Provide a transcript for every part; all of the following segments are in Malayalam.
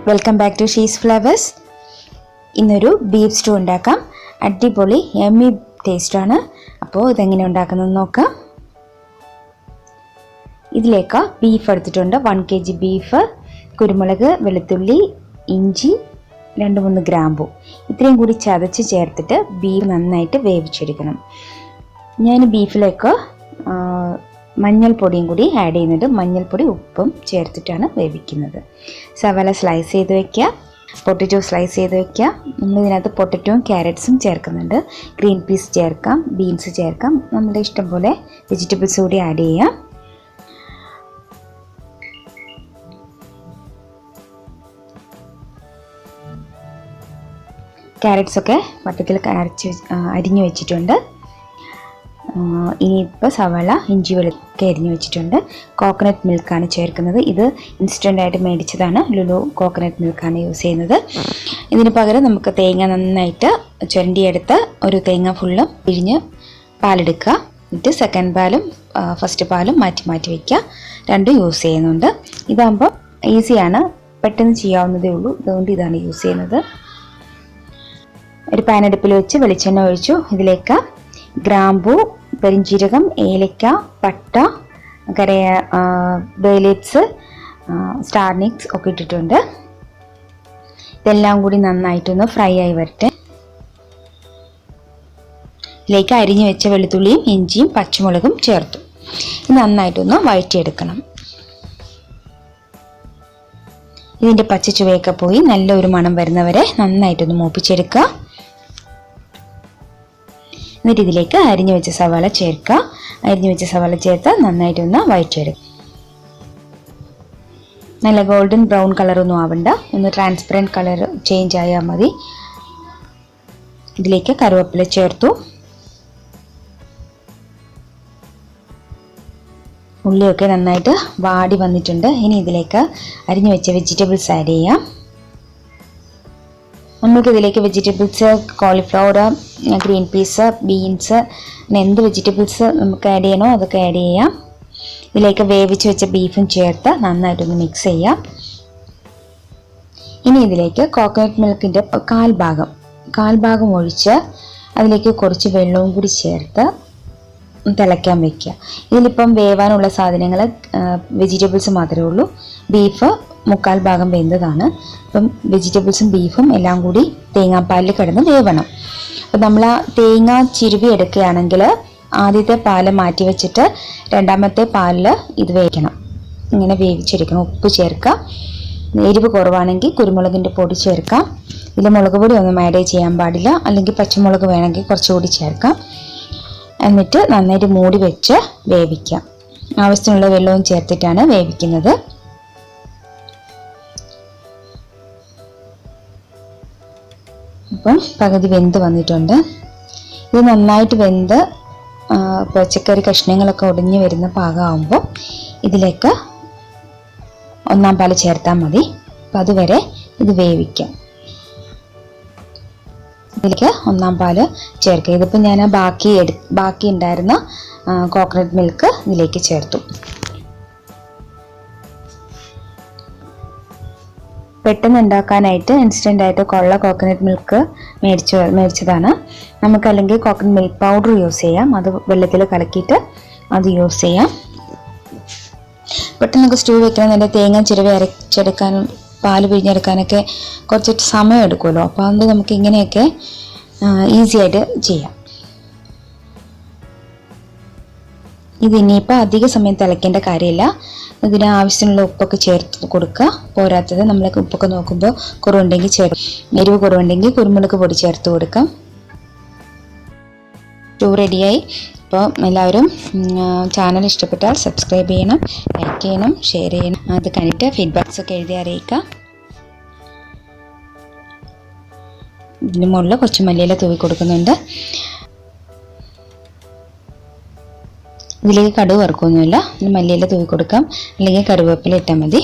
Welcome back to Shee's Flavours. ഇന്നൊരു ബീഫ് സ്റ്റൂ ഉണ്ടാക്കാം. അടിപൊളി യമ്മി ടേസ്റ്റാണ്. അപ്പോൾ ഇതെങ്ങനെ ഉണ്ടാക്കുന്നതെന്ന് നോക്കാം. ഇതിലേക്ക് ബീഫ് എടുത്തിട്ടുണ്ട്. 1 kg ബീഫ്, കുരുമുളക്, വെളുത്തുള്ളി, ഇഞ്ചി, 2-3 ഗ്രാമ്പു ഇത്രയും കൂടി ചതച്ച് ചേർത്തിട്ട് ബീഫ് നന്നായിട്ട് വേവിച്ചെടുക്കണം. ഞാൻ ബീഫിലേക്ക് മഞ്ഞൾപ്പൊടിയും കൂടി ആഡ് ചെയ്യുന്നുണ്ട്. മഞ്ഞൾപ്പൊടി ഉപ്പും ചേർത്തിട്ടാണ് വേവിക്കുന്നത്. സവാള സ്ലൈസ് ചെയ്ത് വയ്ക്കുക, പൊട്ടറ്റോ സ്ലൈസ് ചെയ്ത് വയ്ക്കുക. നമ്മളിതിനകത്ത് പൊട്ടറ്റോയും ക്യാരറ്റ്സും ചേർക്കുന്നുണ്ട്. ഗ്രീൻ പീസ് ചേർക്കാം, ബീൻസ് ചേർക്കാം, നമ്മുടെ ഇഷ്ടം പോലെ വെജിറ്റബിൾസ് കൂടി ആഡ് ചെയ്യാം. ക്യാരറ്റ്സൊക്കെ വട്ടത്തിൽ അരിഞ്ഞു വെച്ചിട്ടുണ്ട്. ഇനിയിപ്പോൾ സവാള, ഇഞ്ചി, വെളുത്തൊക്കെ അരിഞ്ഞു വെച്ചിട്ടുണ്ട്. കോക്കനട്ട് മിൽക്കാണ് ചേർക്കുന്നത്. ഇത് ഇൻസ്റ്റൻ്റായിട്ട് മേടിച്ചതാണ്. ലുലു കോക്കനട്ട് മിൽക്കാണ് യൂസ് ചെയ്യുന്നത്. ഇതിന് പകരം നമുക്ക് തേങ്ങ നന്നായിട്ട് ചുരണ്ടിയെടുത്ത് ഒരു തേങ്ങ ഫുള്ളും പിഴിഞ്ഞ് പാലെടുക്കുക. എന്നിട്ട് സെക്കൻഡ് പാലും ഫസ്റ്റ് പാലും മാറ്റി മാറ്റി വയ്ക്കുക. രണ്ടും യൂസ് ചെയ്യുന്നുണ്ട്. ഇതാകുമ്പോൾ ഈസിയാണ്, പെട്ടെന്ന് ചെയ്യാവുന്നതേ ഉള്ളൂ. അതുകൊണ്ട് ഇതാണ് യൂസ് ചെയ്യുന്നത്. ഒരു പാൻ അടുപ്പിൽ വെച്ച് വെളിച്ചെണ്ണ ഒഴിച്ചു. ഇതിലേക്ക് ഗ്രാമ്പു, പെരിഞ്ചീരകം, ഏലക്ക, പട്ട, ബേ ലീവ്സ്, സ്റ്റാർ നിക്സ് ഒക്കെ ഇട്ടിട്ടുണ്ട്. ഇതെല്ലാം കൂടി നന്നായിട്ടൊന്ന് ഫ്രൈ ആയി വരട്ടെ. ഇതിലേക്ക് അരിഞ്ഞു വെച്ച വെളുത്തുള്ളിയും ഇഞ്ചിയും പച്ചമുളകും ചേർത്തു. ഇത് നന്നായിട്ടൊന്ന് വഴറ്റിയെടുക്കണം. ഇതിൻ്റെ പച്ച ചുവയൊക്കെ പോയി നല്ലൊരു മണം വരുന്നവരെ നന്നായിട്ടൊന്ന് മൂപ്പിച്ചെടുക്കുക. എന്നിട്ട് ഇതിലേക്ക് അരിഞ്ഞു വെച്ച സവാള ചേർക്കുക. അരിഞ്ഞു വെച്ച സവാള ചേർത്ത് നന്നായിട്ടൊന്ന് വഴറ്റിയെടുക്കുക. നല്ല ഗോൾഡൻ ബ്രൗൺ കളറൊന്നും ആവണ്ട, ഒന്ന് ട്രാൻസ്പെറൻറ്റ് കളർ ചേഞ്ച് ആയാൽ മതി. ഇതിലേക്ക് കറിവേപ്പില ചേർത്തു. ഉള്ളിയൊക്കെ നന്നായിട്ട് വാടി വന്നിട്ടുണ്ട്. ഇനി ഇതിലേക്ക് അരിഞ്ഞു വെച്ച വെജിറ്റബിൾസ് ആഡ് ചെയ്യാം. നമുക്ക് ഇതിലേക്ക് vegetables, cauliflower, green peas, beans, പിന്നെ എന്ത് വെജിറ്റബിൾസ് നമുക്ക് ആഡ് ചെയ്യണോ അതൊക്കെ ആഡ് ചെയ്യാം. ഇതിലേക്ക് വേവിച്ച് വെച്ച ബീഫും ചേർത്ത് നന്നായിട്ടൊന്ന് മിക്സ് ചെയ്യാം. ഇനി ഇതിലേക്ക് കോക്കനട്ട് മിൽക്കിൻ്റെ കാൽഭാഗം ഒഴിച്ച് അതിലേക്ക് കുറച്ച് വെള്ളവും കൂടി ചേർത്ത് തിളയ്ക്കാൻ വയ്ക്കുക. ഇതിലിപ്പം വേവാനുള്ള സാധനങ്ങൾ വെജിറ്റബിൾസ് മാത്രമേ ഉള്ളൂ. ബീഫ് 3/4 ഭാഗം വെന്തതാണ്. അപ്പം വെജിറ്റബിൾസും ബീഫും എല്ലാം കൂടി തേങ്ങാപ്പാലിൽ കിടന്ന് വേവണം. അപ്പം നമ്മൾ ആ തേങ്ങ ചിരുവി എടുക്കുകയാണെങ്കിൽ ആദ്യത്തെ പാല് മാറ്റി വെച്ചിട്ട് രണ്ടാമത്തെ പാലിൽ ഇത് വേവിക്കണം. ഇങ്ങനെ വേവിച്ചെടുക്കണം. ഉപ്പ് ചേർക്കുക. എരിവ് കുറവാണെങ്കിൽ കുരുമുളകിൻ്റെ പൊടി ചേർക്കാം. ഇതിൽ മുളക് പൊടി ഒന്നും ആഡ് ചെയ്യാൻ പാടില്ല, അല്ലെങ്കിൽ പച്ചമുളക് വേണമെങ്കിൽ കുറച്ചുകൂടി ചേർക്കാം. എന്നിട്ട് നന്നായിട്ട് മൂടി വെച്ച് വേവിക്കാം. ആവശ്യത്തിനുള്ള വെള്ളവും ചേർത്തിട്ടാണ് വേവിക്കുന്നത്. അപ്പം പകുതി വെന്ത് വന്നിട്ടുണ്ട്. ഇത് നന്നായിട്ട് വെന്ത് പച്ചക്കറി കഷ്ണങ്ങളൊക്കെ ഒടിഞ്ഞ് വരുന്ന പാകമാകുമ്പോൾ ഇതിലേക്ക് 1-ാം പാല് ചേർത്താൽ മതി. അപ്പം അതുവരെ ഇത് വേവിക്കാം. ഇതിലേക്ക് 1-ാം പാല് ചേർക്കുക. ഇതിപ്പോൾ ഞാൻ ബാക്കി ഉണ്ടായിരുന്ന കോക്കനട്ട് മിൽക്ക് ഇതിലേക്ക് ചേർത്തു. പെട്ടെന്ന് ഉണ്ടാക്കാനായിട്ട് ഇൻസ്റ്റൻ്റായിട്ട് കൊള്ള കോക്കനട്ട് മിൽക്ക് മേടിച്ചതാണ്. നമുക്കല്ലെങ്കിൽ കോക്കനട്ട് മിൽക്ക് പൗഡർ യൂസ് ചെയ്യാം. അത് വെള്ളത്തിൽ കലക്കിയിട്ട് അത് യൂസ് ചെയ്യാം. പെട്ടെന്ന് നമുക്ക് സ്റ്റൂ വെക്കണമെന്നുണ്ടെങ്കിൽ തേങ്ങ ചിരവി അരച്ചെടുക്കാനും പാല് പിഴിഞ്ഞെടുക്കാനൊക്കെ കുറച്ച് സമയം എടുക്കുമല്ലോ. അപ്പോൾ അതുകൊണ്ട് നമുക്ക് ഇങ്ങനെയൊക്കെ ഈസി ആയിട്ട് ചെയ്യാം. ഇതിനിപ്പോൾ അധിക സമയം തിളയ്ക്കേണ്ട കാര്യമില്ല. ഇതിന് ആവശ്യത്തിനുള്ള ഉപ്പൊക്കെ ചേർത്ത് കൊടുക്കുക. പോരാത്തത് നമ്മളൊക്കെ ഉപ്പൊക്കെ നോക്കുമ്പോൾ കുറവുണ്ടെങ്കിൽ എരിവ് കുറവുണ്ടെങ്കിൽ കുരുമുളക് പൊടി ചേർത്ത് കൊടുക്കാം. സ്റ്റൂ റെഡിയായി. അപ്പോൾ എല്ലാവരും ചാനൽ ഇഷ്ടപ്പെട്ടാൽ സബ്സ്ക്രൈബ് ചെയ്യണം, ലൈക്ക് ചെയ്യണം, ഷെയർ ചെയ്യണം. അത് കഴിഞ്ഞിട്ട് ഫീഡ്ബാക്സൊക്കെ എഴുതി അറിയിക്കുക. ഇതിന് മുകളിൽ കുറച്ച് മല്ലിയില തൂവി കൊടുക്കുന്നുണ്ട്. ഇതിലേക്ക് കടുക് വറുക്കൊന്നുമില്ല. ഇതിൽ മല്ലിയില തൂവി കൊടുക്കാം, അല്ലെങ്കിൽ കറിവേപ്പില ഇട്ടാൽ മതി.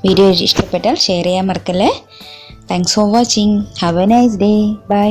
വീഡിയോ ഇഷ്ടപ്പെട്ടാൽ ഷെയർ ചെയ്യാൻ മറക്കല്ലേ. Thanks for watching. Have a nice day. By.